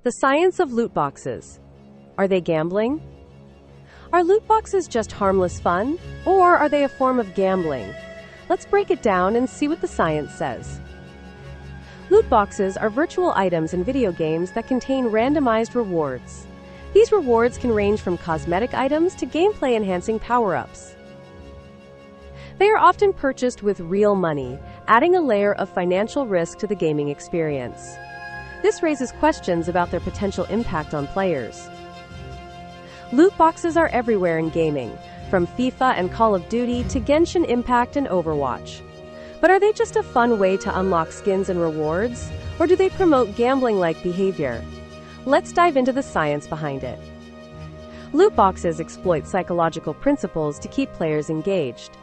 The science of loot boxes. Are they gambling? Are loot boxes just harmless fun, or are they a form of gambling? Let's break it down and see what the science says. Loot boxes are virtual items in video games that contain randomized rewards. These rewards can range from cosmetic items to gameplay-enhancing power-ups. They are often purchased with real money, adding a layer of financial risk to the gaming experience. This raises questions about their potential impact on players. Loot boxes are everywhere in gaming, from FIFA and Call of Duty to Genshin Impact and Overwatch. But are they just a fun way to unlock skins and rewards, or do they promote gambling-like behavior? Let's dive into the science behind it. Loot boxes exploit psychological principles to keep players engaged.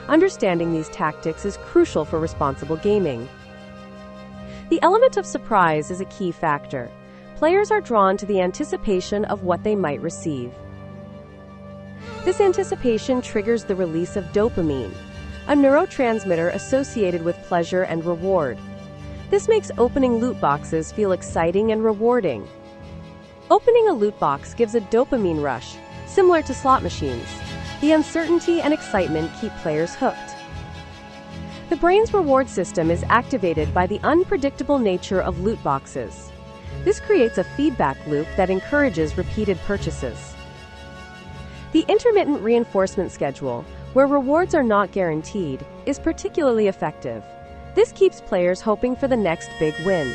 Understanding these tactics is crucial for responsible gaming. The element of surprise is a key factor. Players are drawn to the anticipation of what they might receive. This anticipation triggers the release of dopamine, a neurotransmitter associated with pleasure and reward. This makes opening loot boxes feel exciting and rewarding. Opening a loot box gives a dopamine rush, similar to slot machines. The uncertainty and excitement keep players hooked. The brain's reward system is activated by the unpredictable nature of loot boxes. This creates a feedback loop that encourages repeated purchases. The intermittent reinforcement schedule, where rewards are not guaranteed, is particularly effective. This keeps players hoping for the next big win.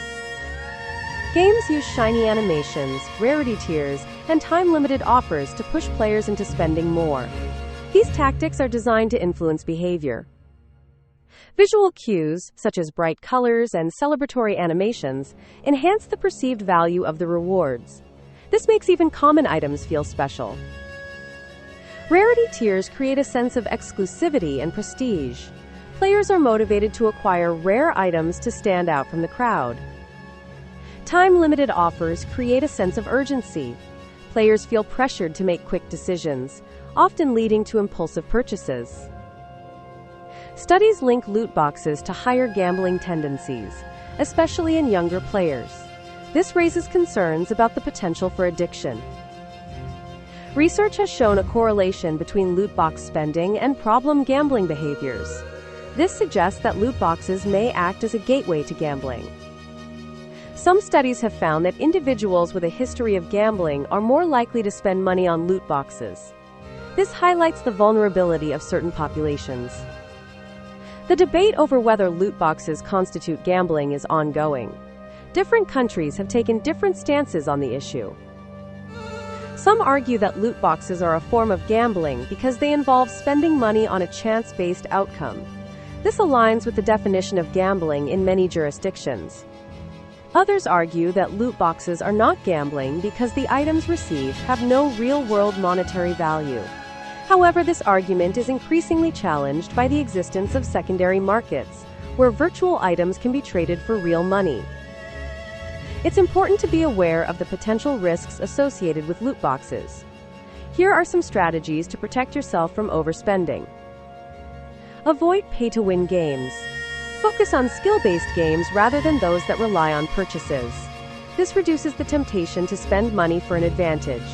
Games use shiny animations, rarity tiers, and time-limited offers to push players into spending more. These tactics are designed to influence behavior. Visual cues, such as bright colors and celebratory animations, enhance the perceived value of the rewards. This makes even common items feel special. Rarity tiers create a sense of exclusivity and prestige. Players are motivated to acquire rare items to stand out from the crowd. Time-limited offers create a sense of urgency. Players feel pressured to make quick decisions, often leading to impulsive purchases. Studies link loot boxes to higher gambling tendencies, especially in younger players. This raises concerns about the potential for addiction. Research has shown a correlation between loot box spending and problem gambling behaviors. This suggests that loot boxes may act as a gateway to gambling. Some studies have found that individuals with a history of gambling are more likely to spend money on loot boxes. This highlights the vulnerability of certain populations. The debate over whether loot boxes constitute gambling is ongoing. Different countries have taken different stances on the issue. Some argue that loot boxes are a form of gambling because they involve spending money on a chance-based outcome. This aligns with the definition of gambling in many jurisdictions. Others argue that loot boxes are not gambling because the items received have no real-world monetary value. However, this argument is increasingly challenged by the existence of secondary markets, where virtual items can be traded for real money. It's important to be aware of the potential risks associated with loot boxes. Here are some strategies to protect yourself from overspending. Avoid pay-to-win games. Focus on skill-based games rather than those that rely on purchases. This reduces the temptation to spend money for an advantage.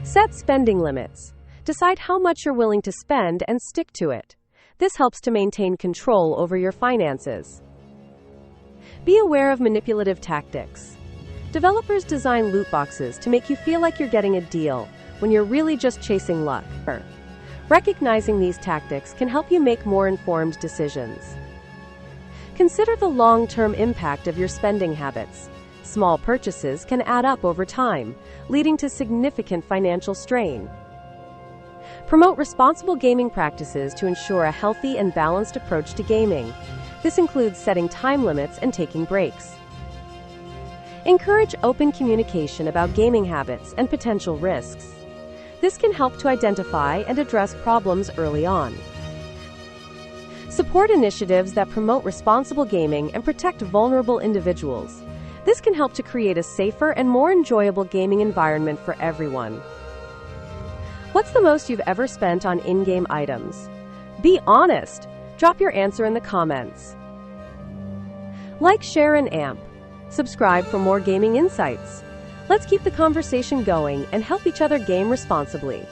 Set spending limits. Decide how much you're willing to spend and stick to it. This helps to maintain control over your finances. Be aware of manipulative tactics. Developers design loot boxes to make you feel like you're getting a deal when you're really just chasing luck. Recognizing these tactics can help you make more informed decisions. Consider the long-term impact of your spending habits. Small purchases can add up over time, leading to significant financial strain. Promote responsible gaming practices to ensure a healthy and balanced approach to gaming. This includes setting time limits and taking breaks. Encourage open communication about gaming habits and potential risks. This can help to identify and address problems early on. Support initiatives that promote responsible gaming and protect vulnerable individuals. This can help to create a safer and more enjoyable gaming environment for everyone. What's the most you've ever spent on in-game items? Be honest. Drop your answer in the comments. Like, share, and amp. Subscribe for more gaming insights. Let's keep the conversation going and help each other game responsibly.